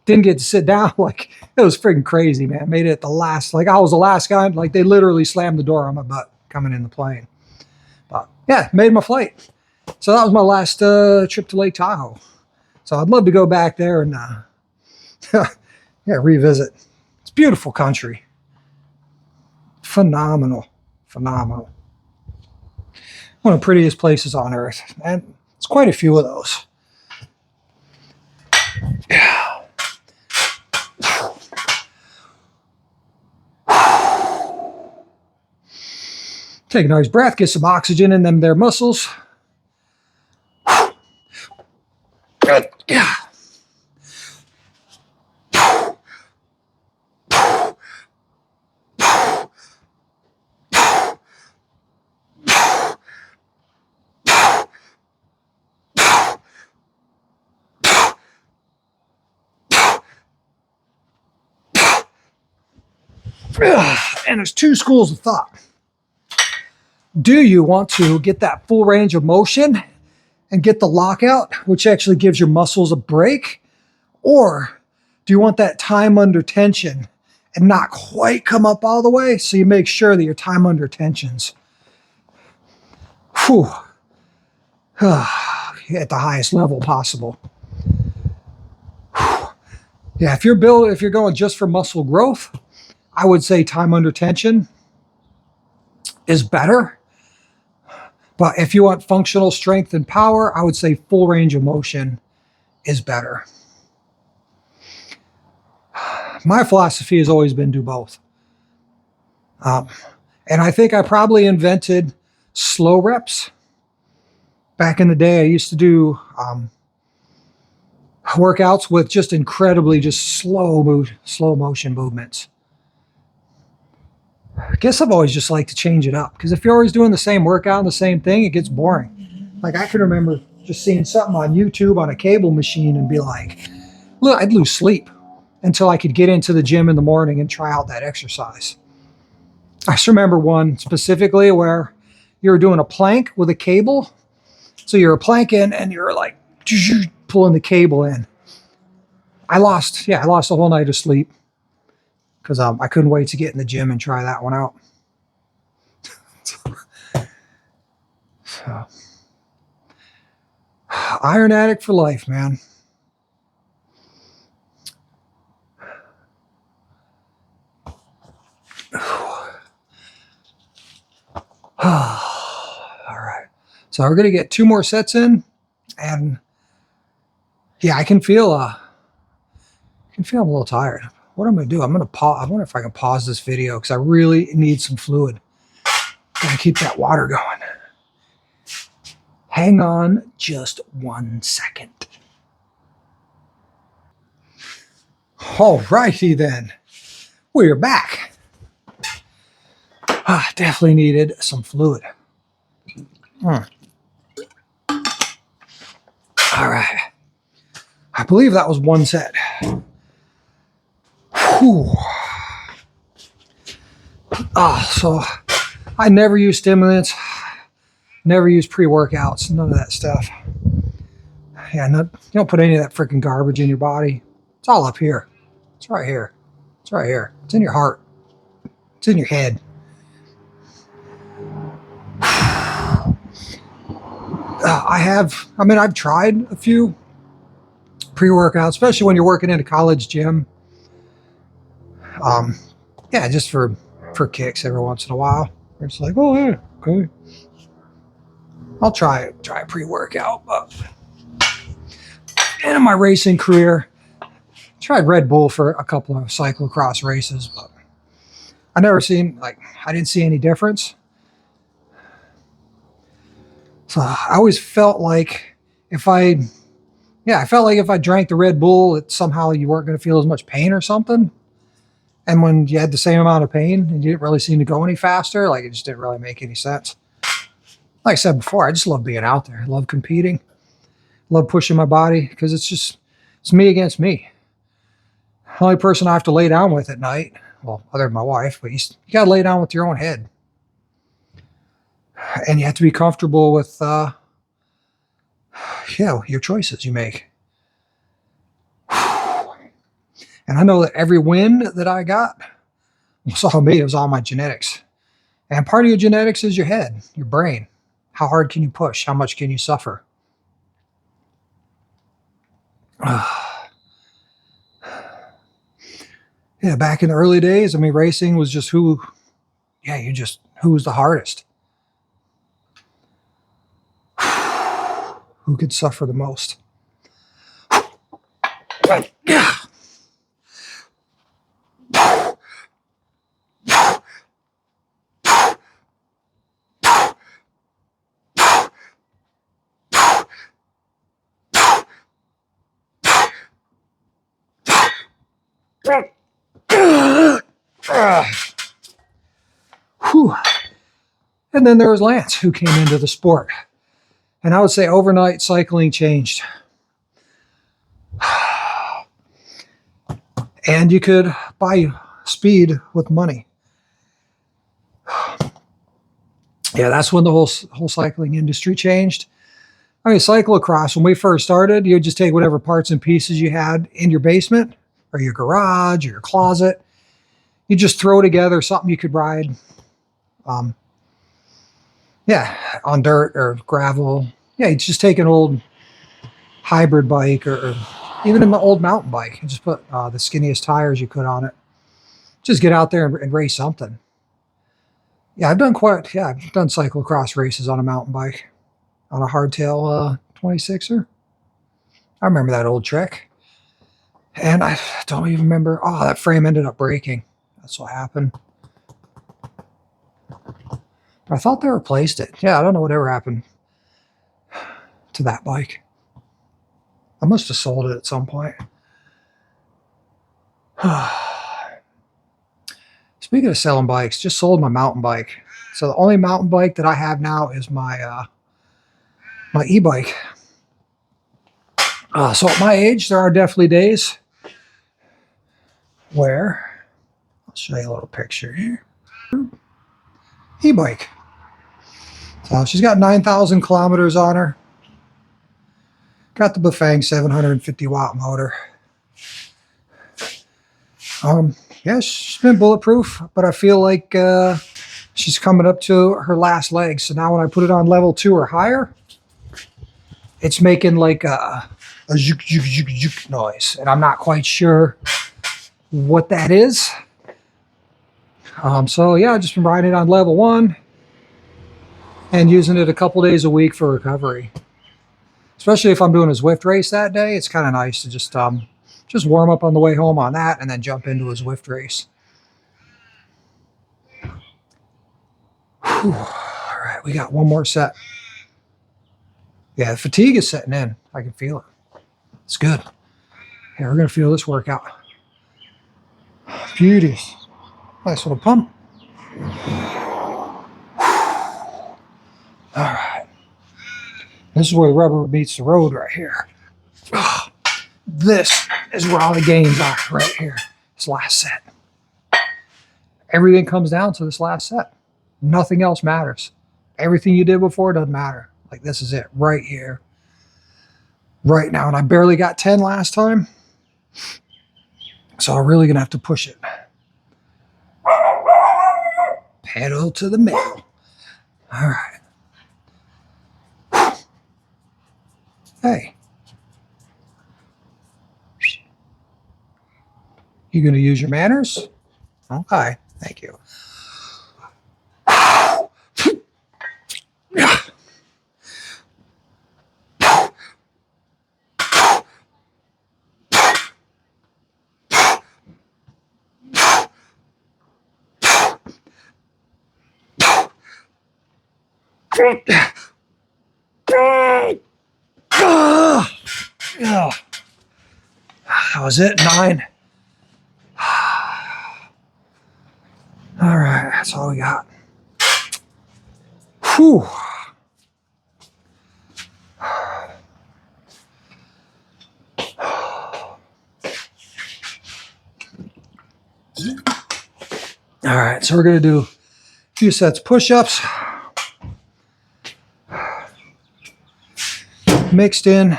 Didn't get to sit down. Like it was friggin' crazy, man. Made it at the last, like I was the last guy, like they literally slammed the door on my butt coming in the plane. But yeah, made my flight. So that was my last trip to Lake Tahoe. So I'd love to go back there and yeah, revisit. It's beautiful country. Phenomenal. Phenomenal. One of the prettiest places on earth. And it's quite a few of those. Yeah. Take a nice breath, get some oxygen in them there muscles. Good. Yeah. And there's two schools of thought. Do you want to get that full range of motion and get the lockout, which actually gives your muscles a break? Or do you want that time under tension and not quite come up all the way, so you make sure that your time under tension's at the highest level possible? Yeah, if you're going just for muscle growth, I would say time under tension is better. But if you want functional strength and power, I would say full range of motion is better. My philosophy has always been do both. And I think I probably invented slow reps. Back in the day, I used to do workouts with just incredibly slow motion movements. I guess I've always just liked to change it up, because if you're always doing the same workout and the same thing, it gets boring. Like, I can remember just seeing something on YouTube on a cable machine and be like, look, I'd lose sleep until I could get into the gym in the morning and try out that exercise. I just remember one specifically where you were doing a plank with a cable. So you're planking and you're like pulling the cable in. I lost a whole night of sleep because I couldn't wait to get in the gym and try that one out. So, iron addict for life, man. All right. So we're going to get 2 more sets in, and yeah, I can feel I'm a little tired. What I'm going to do, I'm going to pause. I wonder if I can pause this video because I really need some fluid. Gotta keep that water going. Hang on just 1 second. All righty then. We're back. Definitely needed some fluid. All right. I believe that was 1 set. Whew. So I never use stimulants, never use pre-workouts, none of that stuff. Yeah, you don't put any of that freaking garbage in your body. It's all up here. It's right here. It's right here. It's in your heart. It's in your head. I've tried a few pre-workouts, especially when you're working in a college gym. Yeah, just for kicks every once in a while. It's like, oh yeah, okay. I'll try a pre-workout. But in my racing career, I tried Red Bull for a couple of cyclocross races, but I didn't see any difference. So I always felt like if I drank the Red Bull, that somehow you weren't going to feel as much pain or something. And when you had the same amount of pain and you didn't really seem to go any faster, like, it just didn't really make any sense. Like I said before, I just love being out there. I love competing. Love pushing my body because it's me against me. The only person I have to lay down with at night, well, other than my wife, but you got to lay down with your own head. And you have to be comfortable with, your choices you make. And I know that every win that I got was all me. It was all my genetics. And part of your genetics is your head, your brain. How hard can you push? How much can you suffer? Yeah, back in the early days, I mean, racing was just who was the hardest? Who could suffer the most? Right. Yeah. Whew. And then there was Lance, who came into the sport. And I would say overnight cycling changed. And you could buy speed with money. Yeah, that's when the whole cycling industry changed. I mean, cyclocross, when we first started, you would just take whatever parts and pieces you had in your basement or your garage or your closet. You just throw together something you could ride. Yeah, on dirt or gravel. Yeah, you just take an old hybrid bike or even an old mountain bike and just put the skinniest tires you could on it. Just get out there and race something. Yeah, I've done cyclocross races on a mountain bike, on a hardtail 26er. I remember that old trick. And I don't even remember. Oh, that frame ended up breaking. That's what happened. I thought they replaced it. Yeah, I don't know whatever happened to that bike. I must have sold it at some point. Speaking of selling bikes, just sold my mountain bike. So the only mountain bike that I have now is my my e-bike. So at my age, there are definitely days where, I'll show you a little picture here. E-bike. So she's got 9,000 kilometers on her. Got the Bafang 750 watt motor. Yeah, she's been bulletproof, but I feel like she's coming up to her last leg. So now when I put it on level 2 or higher, it's making like a zook, zook, zook, zook noise. And I'm not quite sure what that is. So yeah, I've just been riding it on level 1 and using it a couple days a week for recovery. Especially if I'm doing a Zwift race that day, it's kind of nice to just warm up on the way home on that and then jump into a Zwift race. Whew. All right, we got one more set. Yeah, the fatigue is setting in. I can feel it. It's good. Yeah, we're going to feel this workout. Beauty. Nice little pump. All right. This is where the rubber meets the road right here. This is where all the gains are right here. This last set. Everything comes down to this last set. Nothing else matters. Everything you did before doesn't matter. Like this is it right here. Right now. And I barely got 10 last time. So I'm really going to have to push it. Pedal to the metal. All right. Hey. You going to use your manners? Okay. Thank you. That was it, 9. All right, that's all we got. Whew. All right, so we're going to do a few sets of push-ups. Mixed in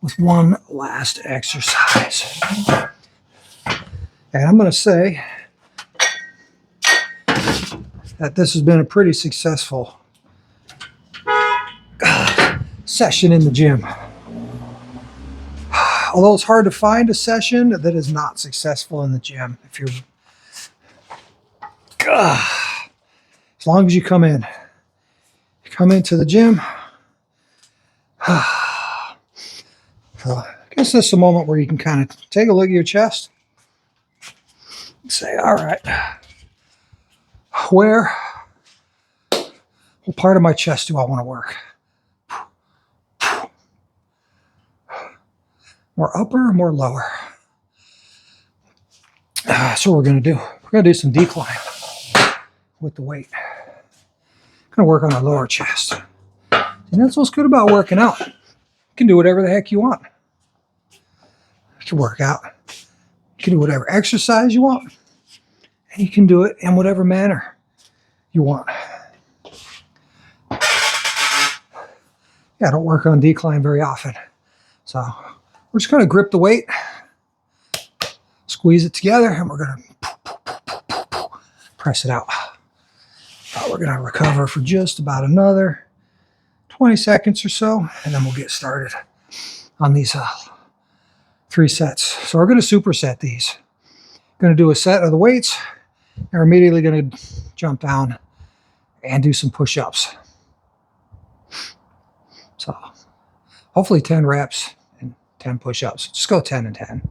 with one last exercise. And I'm going to say that this has been a pretty successful session in the gym. Although it's hard to find a session that is not successful in the gym. If you're, as long as you come into the gym. So I guess this is a moment where you can kind of take a look at your chest and say, all right, what part of my chest do I want to work? More upper or more lower? That's what we're going to do. We're going to do some decline with the weight. Going to work on our lower chest. And that's what's good about working out. You can do whatever the heck you want. You can work out. You can do whatever exercise you want. And you can do it in whatever manner you want. Yeah, I don't work on decline very often. So we're just going to grip the weight, squeeze it together, and we're going to press it out. We're going to recover for just about another 20 seconds or so, and then we'll get started on these 3 sets. So we're going to superset these. Going to do a set of the weights, and we're immediately going to jump down and do some push-ups. So hopefully 10 reps and 10 push-ups. Just go 10 and 10.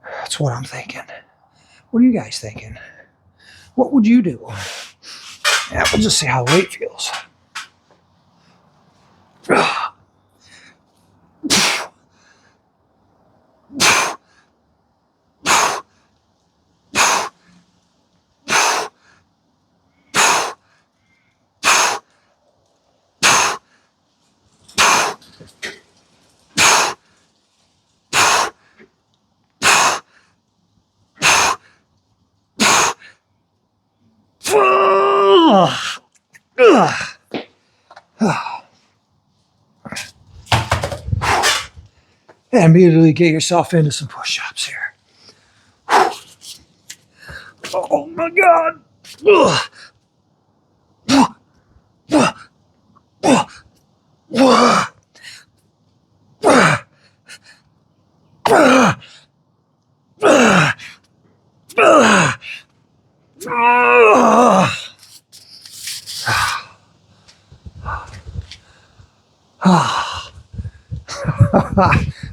That's what I'm thinking. What are you guys thinking? What would you do? Yeah, we'll just see how the weight feels. And immediately get yourself into some push-ups here. Oh my God.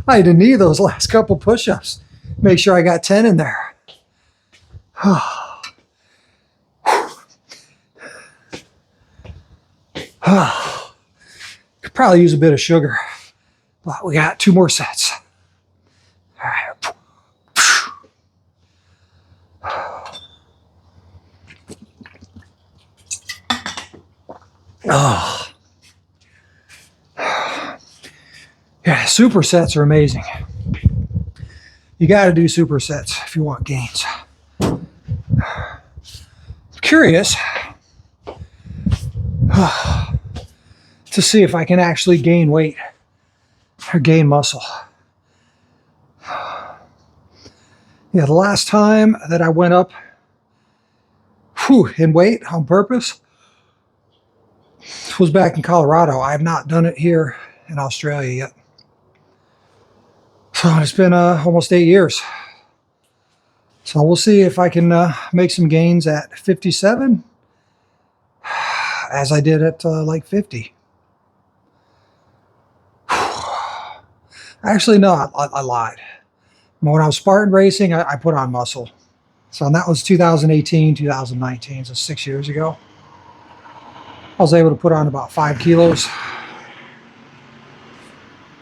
I had to knee those last couple push-ups. Make sure I got 10 in there. Could probably use a bit of sugar, but we got 2 more sets. All right. Oh. Yeah, supersets are amazing. You got to do supersets if you want gains. I'm curious to see if I can actually gain weight or gain muscle. Yeah, the last time that I went up in weight on purpose was back in Colorado. I have not done it here in Australia yet. So it's been almost 8 years. So we'll see if I can make some gains at 57 as I did at like 50. Actually, no, I lied. When I was Spartan racing, I put on muscle. So that was 2018, 2019, so 6 years ago. I was able to put on about 5 kilos.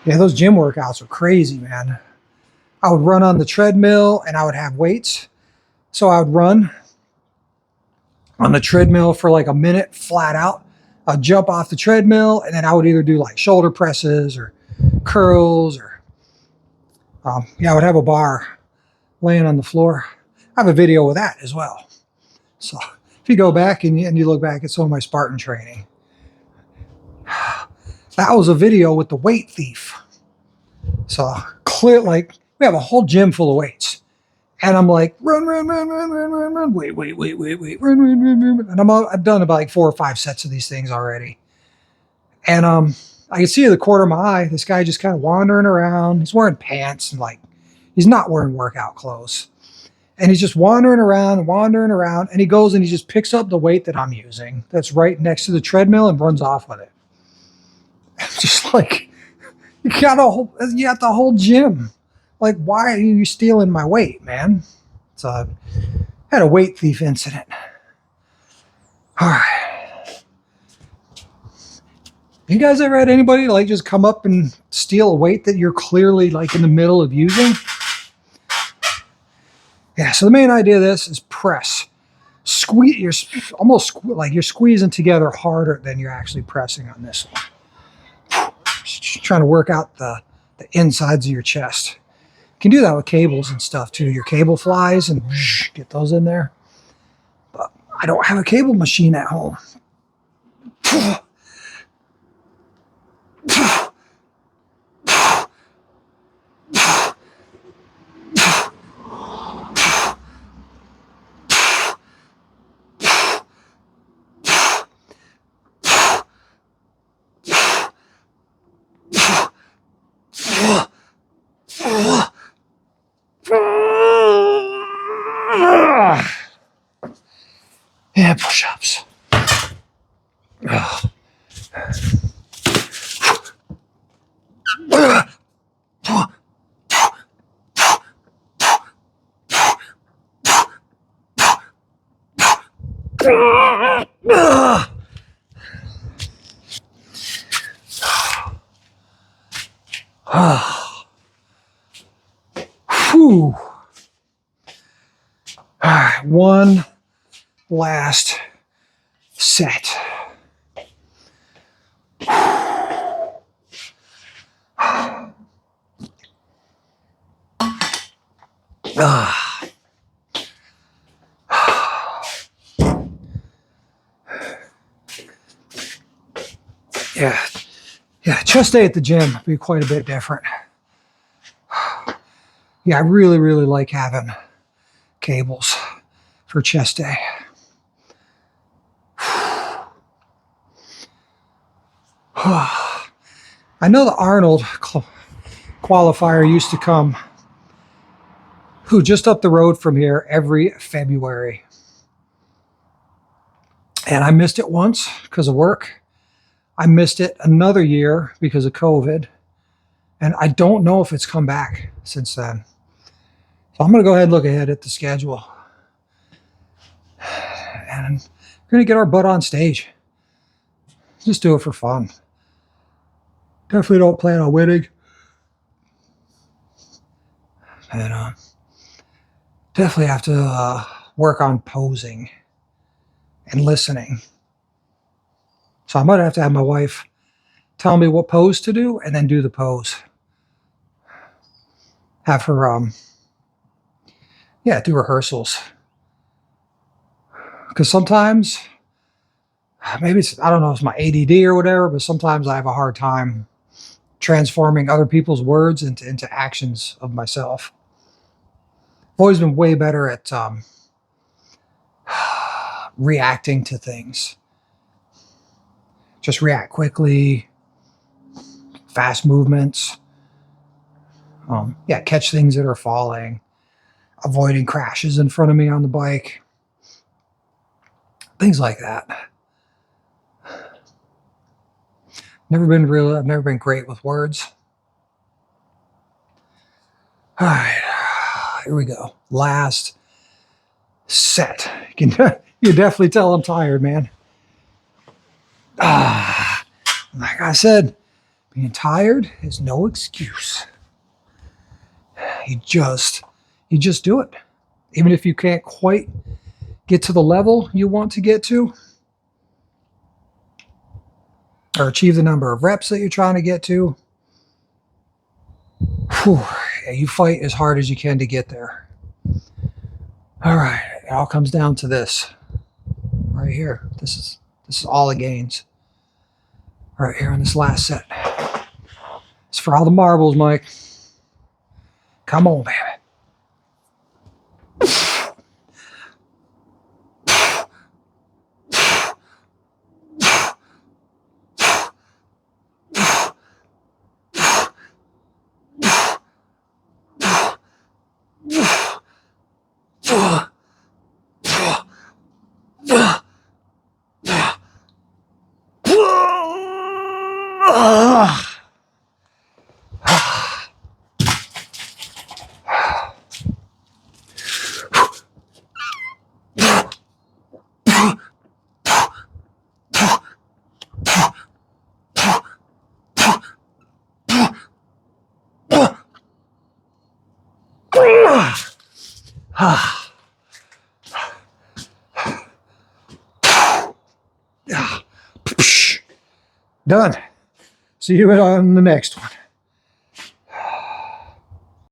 Yeah, those gym workouts were crazy, man. I would run on the treadmill and I would have weights. So I would run on the treadmill for like a minute flat out. I'd jump off the treadmill and then I would either do like shoulder presses or curls or, I would have a bar laying on the floor. I have a video of that as well. So if you go back and you look back at some of my Spartan training, that was a video with the weight thief. So clear, like we have a whole gym full of weights And I'm like, run, run, run, run, run, run, run, wait, wait, wait, wait, wait, run, run, run, run. And I've done about like 4 or 5 sets of these things already. And I can see in the corner of my eye, this guy just kind of wandering around. He's wearing pants and like, he's not wearing workout clothes. And he's just wandering around and wandering around. And he goes and he just picks up the weight that I'm using that's right next to the treadmill and runs off with it. I'm just like, you got the whole gym. Like, why are you stealing my weight, man? So I had a weight thief incident. All right. You guys ever had anybody like just come up and steal a weight that you're clearly like in the middle of using? Yeah, so the main idea of this is press. Squeeze, you're almost like you're squeezing together harder than you're actually pressing on this one. Just trying to work out the insides of your chest. You can do that with cables and stuff too. Your cable flies and get those in there. But I don't have a cable machine at home. Yeah, push-ups. Whew. All right, one last set. Yeah, chest day at the gym would be quite a bit different. Yeah, I really, really like having cables for chest day. I know the Arnold qualifier used to come just up the road from here every February. And I missed it once because of work. I missed it another year because of COVID. And I don't know if it's come back since then. So I'm going to go ahead and look ahead at the schedule. And we're going to get our butt on stage. Just do it for fun. Definitely don't plan on winning. And definitely have to work on posing and listening. So I might have to have my wife tell me what pose to do and then do the pose. Have her, do rehearsals. Because sometimes, maybe it's, I don't know if it's my ADD or whatever, but sometimes I have a hard time transforming other people's words into actions of myself. I've always been way better at reacting to things. Just react quickly, fast movements. Catch things that are falling, avoiding crashes in front of me on the bike. Things like that. I've never been great with words. All right, here we go. Last set. You can definitely tell I'm tired, man. Like I said, being tired is no excuse. You just do it. Even if you can't quite get to the level you want to get to, or achieve the number of reps that you're trying to get to, you fight as hard as you can to get there. All right, it all comes down to this right here. This is all the gains right here on this last set. It's for all the marbles, Mike. Come on, baby. Done. See you on the next one.